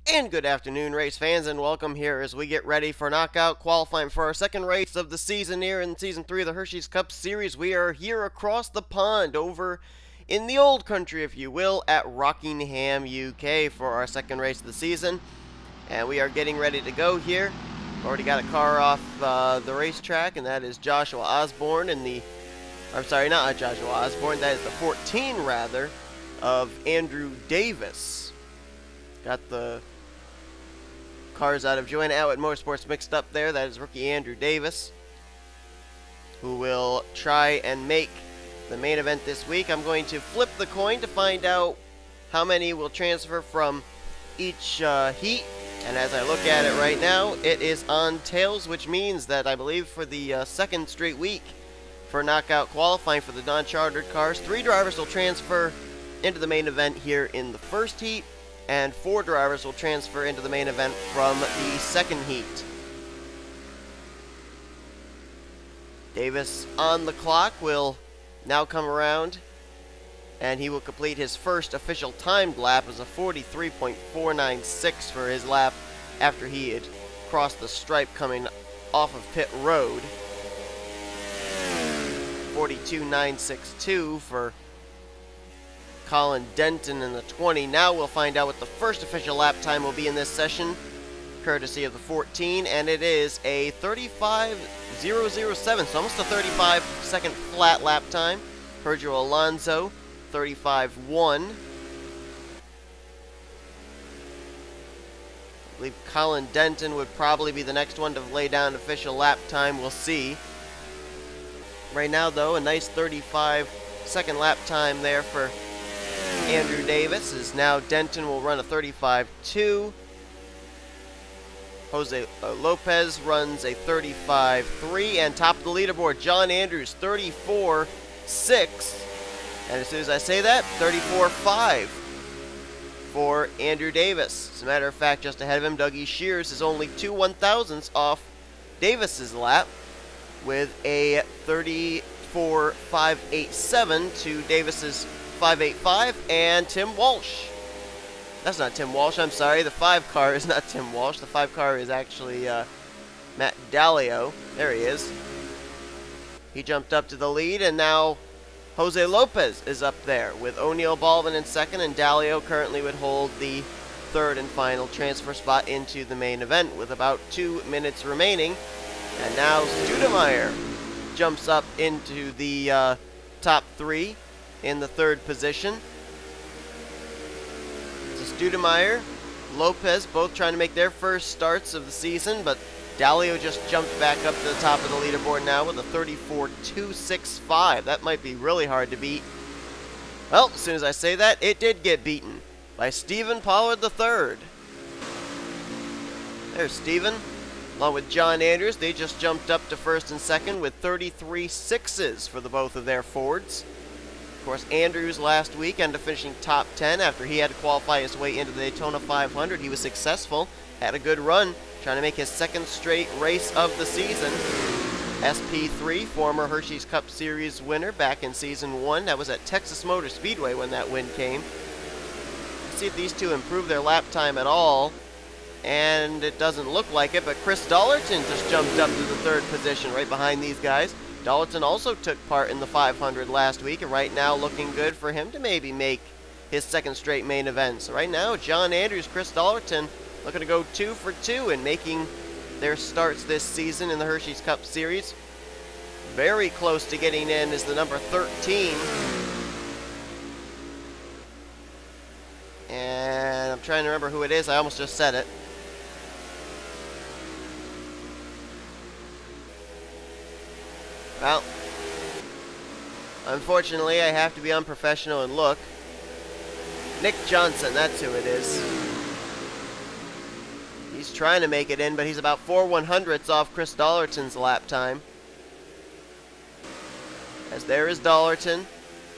And good afternoon, race fans, and welcome here as we get ready for knockout qualifying for our second race of the season here in Season 3 of the Hersheys Cup Series. We are here across the pond over in the old country, if you will, at Rockingham, UK for our second race of the season. And we are getting ready to go here. Already got a car off the racetrack, and that is Joshua Osborne in the... I'm sorry, not Joshua Osborne, that is the 14, rather, of Andrew Davis. Got the cars out of Joanna Atwood Motorsports mixed up there. That is rookie Andrew Davis, who will try and make the main event this week. I'm going to flip the coin to find out how many will transfer from each heat. And as I look at it right now, it is on tails, which means that I believe for the second straight week for knockout qualifying for the non-chartered cars, 3 drivers will transfer into the main event here in the first heat, and 4 drivers will transfer into the main event from the second heat. Davis on the clock will now come around, and he will complete his first official timed lap as a 43.496 for his lap after he had crossed the stripe coming off of pit road. 42.962 for Colin Denton in the 20. Now we'll find out what the first official lap time will be in this session, courtesy of the 14, and it is a 35.007, so almost a 35-second flat lap time. Sergio Alonso, 35.1. I believe Colin Denton would probably be the next one to lay down official lap time. We'll see. Right now, though, a nice 35-second lap time there for Andrew Davis. Is now Denton will run a 35.2. Jose Lopez runs a 35.3, and top of the leaderboard, John Andrews, 34.6. And as soon as I say that, 34.5 for Andrew Davis. As a matter of fact, just ahead of him, Dougie Shears is only 2 1,000ths off Davis's lap with a 34.587 to Davis's 5.85, and Tim Walsh. That's not Tim Walsh, I'm sorry. The 5 car is not Tim Walsh. The 5 car is actually Matt Dalio. There he is. He jumped up to the lead, and now Jose Lopez is up there with O'Neal Baldwin in second, and Dalio currently would hold the third and final transfer spot into the main event with about 2 minutes remaining. And now Studemeyer jumps up into the top 3 in the third position. So Studemeyer, Lopez both trying to make their first starts of the season, but Dalio just jumped back up to the top of the leaderboard now with a 34.265. That might be really hard to beat. Well, as soon as I say that, it did get beaten by Stephen Pollard III. There's Stephen, along with John Andrews. They just jumped up to first and second with 33.6s for the both of their Fords. Of course, Andrews last week ended up finishing top 10 after he had to qualify his way into the Daytona 500. He was successful, had a good run, trying to make his second straight race of the season. SP3, former Hersheys Cup Series winner back in Season 1. That was at Texas Motor Speedway when that win came. Let's see if these two improve their lap time at all. And it doesn't look like it, but Chris Dollerton just jumped up to the third position right behind these guys. Dollerton also took part in the 500 last week, and right now looking good for him to maybe make his second straight main event. So right now, John Andrews, Chris Dollerton looking to go 2 for 2 in making their starts this season in the Hersheys Cup Series. Very close to getting in is the number 13. And I'm trying to remember who it is. I almost just said it. Well, unfortunately, I have to be unprofessional and look. Nick Johnson, that's who it is. He's trying to make it in, but he's about 4 100ths off Chris Dollerton's lap time. As there is Dollerton,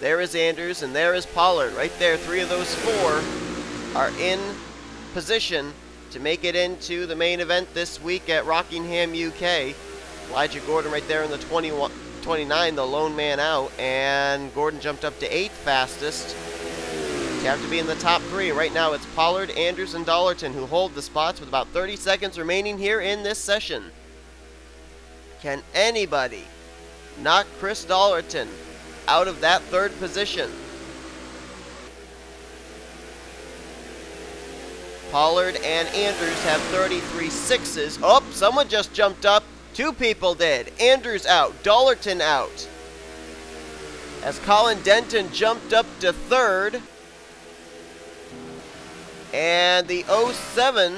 there is Andrews, and there is Pollard. Right there, 3 of those 4 are in position to make it into the main event this week at Rockingham, UK. Elijah Gordon right there in the 29, the lone man out, and Gordon jumped up to 8th fastest. You have to be in the top 3. Right now it's Pollard, Andrews, and Dollarton who hold the spots with about 30 seconds remaining here in this session. Can anybody knock Chris Dollarton out of that 3rd position? Pollard and Andrews have 33 sixes. Oh, someone just jumped up. 2 people did. Andrews out, Dollarton out. As Colin Denton jumped up to 3rd. And the 07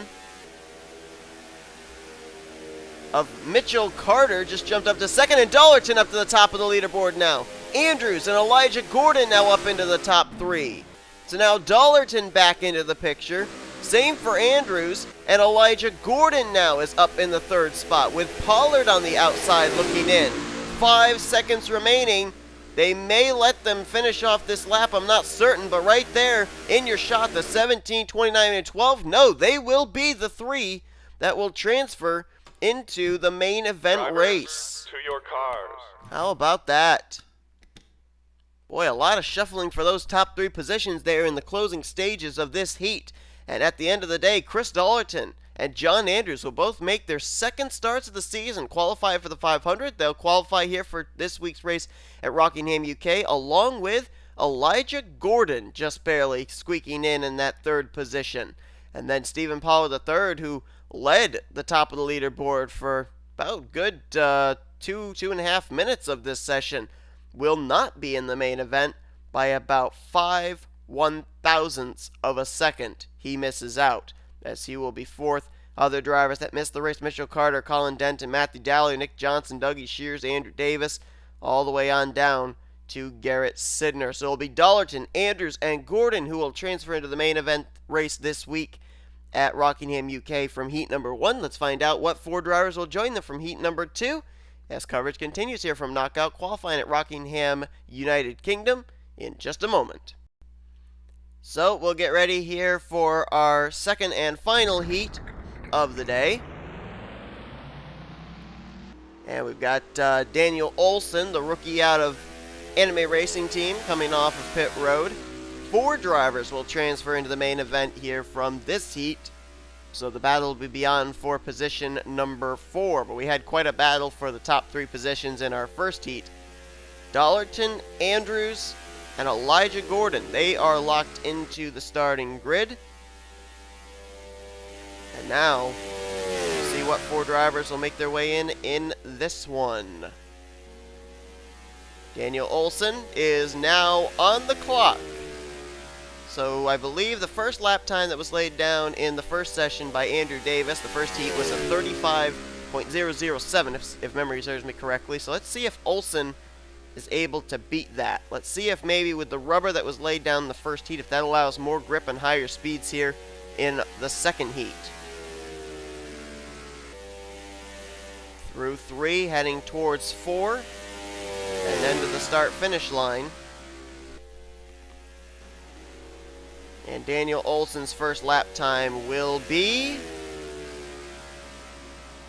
of Mitchell Carter just jumped up to 2nd, and Dollarton up to the top of the leaderboard now. Andrews and Elijah Gordon now up into the top 3. So now Dollarton back into the picture. Same for Andrews, and Elijah Gordon now is up in the 3rd spot with Pollard on the outside looking in. 5 seconds remaining. They may let them finish off this lap, I'm not certain, but right there in your shot, the 17, 29, and 12, no, they will be the 3 that will transfer into the main event Drivers, race. to your cars. How about that? Boy, a lot of shuffling for those top 3 positions there in the closing stages of this heat. And at the end of the day, Chris Dollarton and John Andrews will both make their 2nd starts of the season, qualify for the 500. They'll qualify here for this week's race at Rockingham, UK, along with Elijah Gordon just barely squeaking in that 3rd position. And then Stephen Pollard III, who led the top of the leaderboard for about good 2.5 minutes of this session, will not be in the main event by about 5 1/1000ths of a second. He misses out, as he will be 4th. Other drivers that missed the race: Mitchell Carter, Colin Denton, Matthew Dalley, Nick Johnson, Dougie Shears, Andrew Davis, all the way on down to Garrett Sidner. So it'll be Dollarton, Andrews, and Gordon who will transfer into the main event race this week at Rockingham, UK from heat number 1. Let's find out what 4 drivers will join them from heat number 2 as coverage continues here from Knockout Qualifying at Rockingham, United Kingdom in just a moment. So we'll get ready here for our 2nd and final heat of the day. And we've got Daniel Olson, the rookie out of Anime Racing Team, coming off of pit road. 4 drivers will transfer into the main event here from this heat. So the battle will be beyond for position number 4. But we had quite a battle for the top 3 positions in our first heat. Dollarton, Andrews, and Elijah Gordon, they are locked into the starting grid. And now, we'll see what 4 drivers will make their way in this one. Daniel Olson is now on the clock. So I believe the first lap time that was laid down in the first session by Andrew Davis, the first heat, was a 35.007, if memory serves me correctly. So let's see if Olson is able to beat that. Let's see if maybe with the rubber that was laid down in the first heat, if that allows more grip and higher speeds here in the second heat. Through 3, heading towards 4, and then to the start-finish line. And Daniel Olson's first lap time will be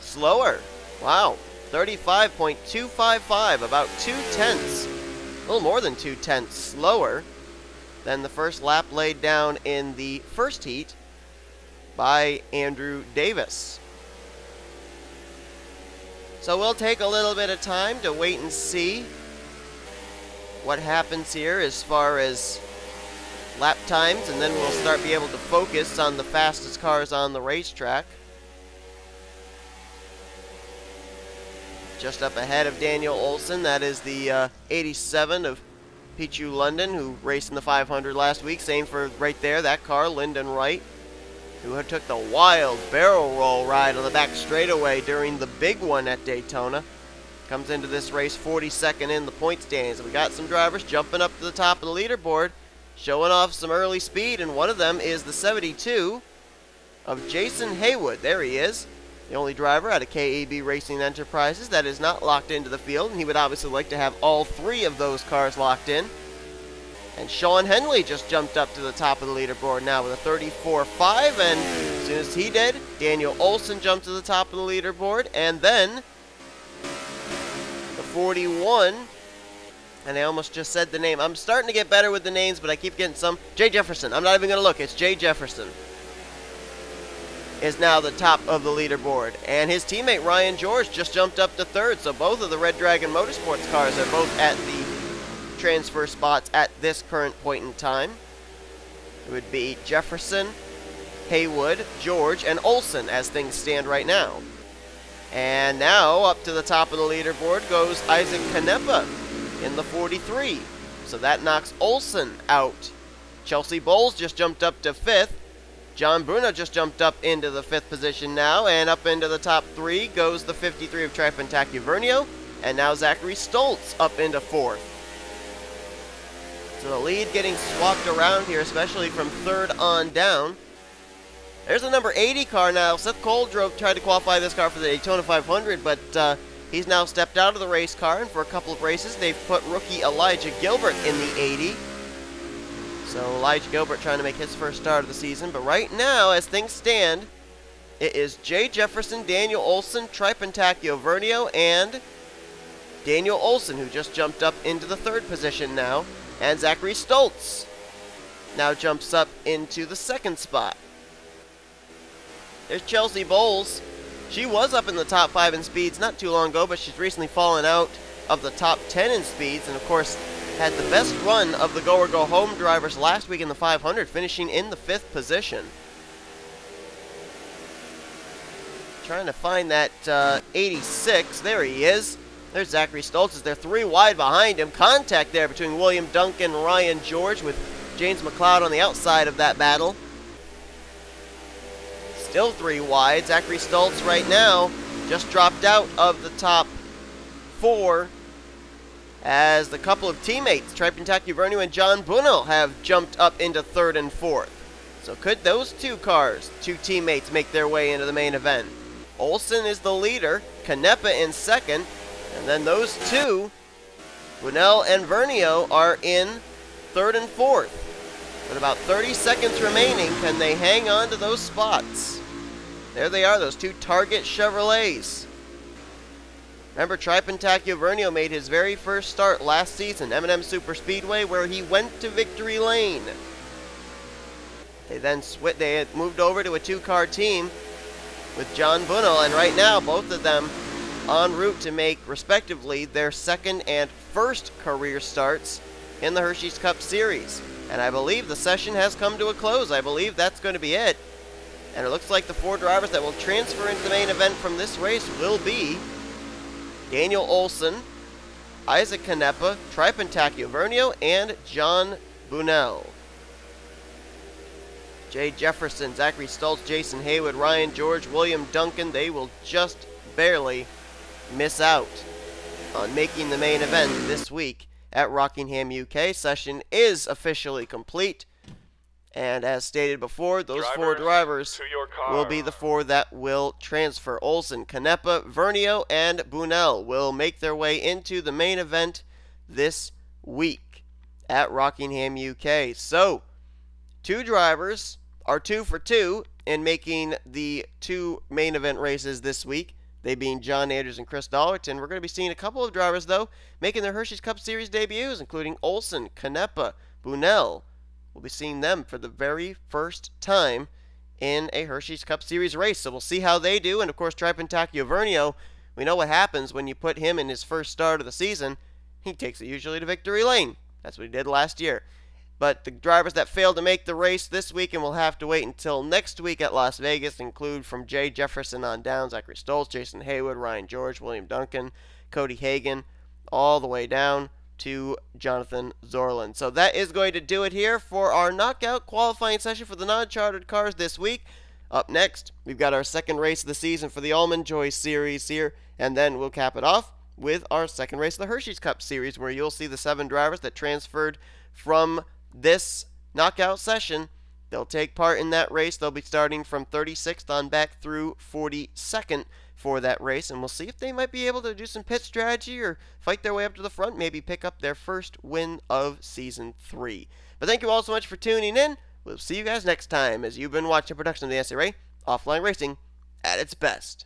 slower. Wow. 35.255, about 2/10, a little more than 2/10 slower than the first lap laid down in the first heat by Andrew Davis. So we'll take a little bit of time to wait and see what happens here as far as lap times, and then we'll start be able to focus on the fastest cars on the racetrack. Just up ahead of Daniel Olson, that is the 87 of Pichu London, who raced in the 500 last week. Same for right there, that car, Lyndon Wright, who had took the wild barrel roll ride on the back straightaway during the big one at Daytona. Comes into this race 42nd in the point standings. We got some drivers jumping up to the top of the leaderboard, showing off some early speed, and one of them is the 72 of Jason Haywood. There he is. The only driver out of KAB Racing Enterprises that is not locked into the field, and he would obviously like to have all 3 of those cars locked in. And Sean Henley just jumped up to the top of the leaderboard now with a 34.5, and as soon as he did, Daniel Olson jumped to the top of the leaderboard, and then the 41 And I almost just said the name. I'm starting to get better with the names, but I keep getting some. Jay Jefferson. I'm not even going to look. It's Jay Jefferson. Is now the top of the leaderboard. And his teammate Ryan George just jumped up to third. So both of the Red Dragon Motorsports cars are both at the transfer spots at this current point in time. It would be Jefferson, Haywood, George, and Olsen as things stand right now. And now up to the top of the leaderboard goes Isaac Canepa in the 43. So that knocks Olsen out. Chelsea Bowles just jumped up to 5th. John Bruno just jumped up into the 5th position now, and up into the top 3 goes the 53 of Tripentacu-Vernio, and now Zachary Stoltz up into 4th. So the lead getting swapped around here, especially from 3rd on down. There's the number 80 car now. Seth Cole tried to qualify this car for the Daytona 500, but he's now stepped out of the race car, and for a couple of races, they've put rookie Elijah Gilbert in the 80. So Elijah Gilbert trying to make his first start of the season. But right now, as things stand, it is Jay Jefferson, Daniel Olsen, Tripentacu-Vernio, and Daniel Olsen, who just jumped up into the 3rd position now. And Zachary Stoltz now jumps up into the 2nd spot. There's Chelsea Bowles. She was up in the top 5 in speeds not too long ago, but she's recently fallen out of the top 10 in speeds, and of course had the best run of the Go or Go Home drivers last week in the 500, finishing in the 5th position. Trying to find that 86. There he is. There's Zachary Stoltz. They're 3 wide behind him. Contact there between William Duncan and Ryan George, with James McLeod on the outside of that battle. Still 3 wide. Zachary Stoltz right now just dropped out of the top 4 as the couple of teammates, Tripentacu-Vernio and John Bruno, have jumped up into 3rd and 4th. So could those 2 cars, 2 teammates, make their way into the main event? Olsen is the leader, Canepa in 2nd, and then those 2, Bunnell and Vernio, are in 3rd and 4th. With about 30 seconds remaining, can they hang on to those spots? There they are, those 2 Target Chevrolets. Remember, Tripentacu-Vernio made his very first start last season, M&M Super Speedway, where he went to victory lane. They then they had moved over to a 2-car team with John Bunnell, and right now, both of them en route to make, respectively, their 2nd and 1st career starts in the Hersheys Cup Series. And I believe the session has come to a close. I believe that's going to be it. And it looks like the 4 drivers that will transfer into the main event from this race will be Daniel Olsen, Isaac Canepa, Tripentacu-Vernio, and John Bunnell. Jay Jefferson, Zachary Stoltz, Jason Haywood, Ryan George, William Duncan, they will just barely miss out on making the main event this week at Rockingham, UK. Session is officially complete. And as stated before, those 4 drivers will be the 4 that will transfer. Olsen, Canepa, Vernio, and Bunnell will make their way into the main event this week at Rockingham, UK. So, 2 drivers are 2 for 2 in making the 2 main event races this week, they being John Andrews and Chris Dollerton. We're going to be seeing a couple of drivers, though, making their Hersheys Cup Series debuts, including Olsen, Canepa, Bunnell. We'll be seeing them for the very first time in a Hersheys Cup Series race. So we'll see how they do. And, of course, Tripentacu-Vernio, we know what happens when you put him in his first start of the season. He takes it usually to victory lane. That's what he did last year. But the drivers that failed to make the race this week and will have to wait until next week at Las Vegas include from Jay Jefferson on down, Zachary Stoltz, Jason Haywood, Ryan George, William Duncan, Cody Hagan, all the way down to Jonathan Zorlin. So that is going to do it here for our knockout qualifying session for the non-chartered cars this week. Up next, we've got our 2nd race of the season for the Almond Joy Series here, and then we'll cap it off with our 2nd race of the Hersheys Cup Series, where you'll see the 7 drivers that transferred from this knockout session. They'll take part in that race. They'll be starting from 36th on back through 42nd for that race, and we'll see if they might be able to do some pit strategy or fight their way up to the front, maybe pick up their first win of Season 3. But thank you all so much for tuning in. We'll see you guys next time, as you've been watching a production of the NNSCRA Offline Racing at its best.